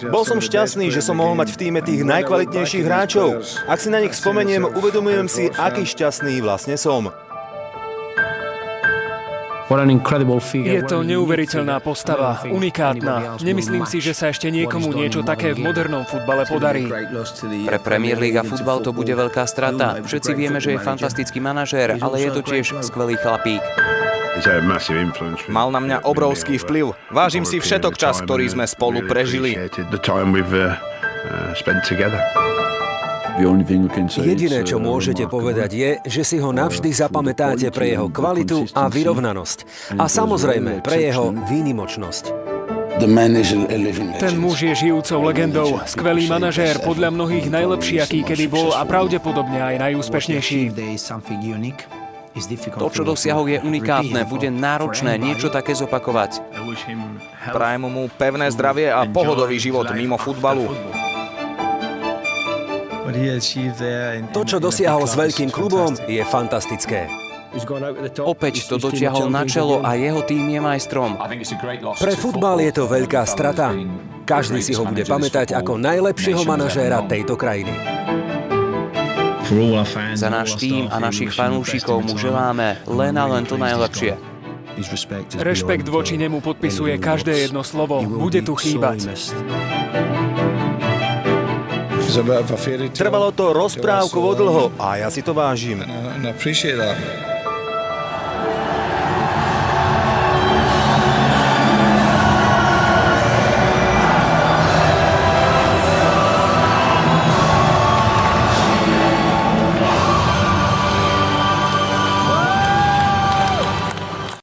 Bol som šťastný, že som mohol mať v tíme tých najkvalitnejších hráčov. Ak si na nich spomeniem, uvedomujem si, aký šťastný vlastne som. Je to neuveriteľná postava, unikátna. Nemyslím si, že sa ešte niekomu niečo také v modernom futbale podarí. Pre Premier League a futbal to bude veľká strata. Všetci vieme, že je fantastický manažér, ale je to tiež skvelý chlapík. Mal na mňa obrovský vplyv. Vážim si všetok čas, ktorý sme spolu prežili. Jediné, čo môžete povedať, je, že si ho navždy zapamätáte pre jeho kvalitu a vyrovnanosť. A samozrejme pre jeho výnimočnosť. Ten muž je žijúcou legendou, skvelý manažér, podľa mnohých najlepší, aký kedy bol a pravdepodobne aj najúspešnejší. To, čo dosiahol, je unikátne. Bude náročné niečo také zopakovať. Prajem mu pevné zdravie a pohodový život mimo futbalu. To, čo dosiahol s veľkým klubom, je fantastické. Opäť to dotiahol na čelo a jeho tým je majstrom. Pre futbal je to veľká strata. Každý si ho bude pamätať ako najlepšieho manažéra tejto krajiny. Za náš tým a našich fanúšikov mu želáme len a len to najlepšie. Rešpekt voči nemu podpisuje každé jedno slovo. Bude tu chýbať. Trvalo to rozprávkovo dlho a ja si to vážim.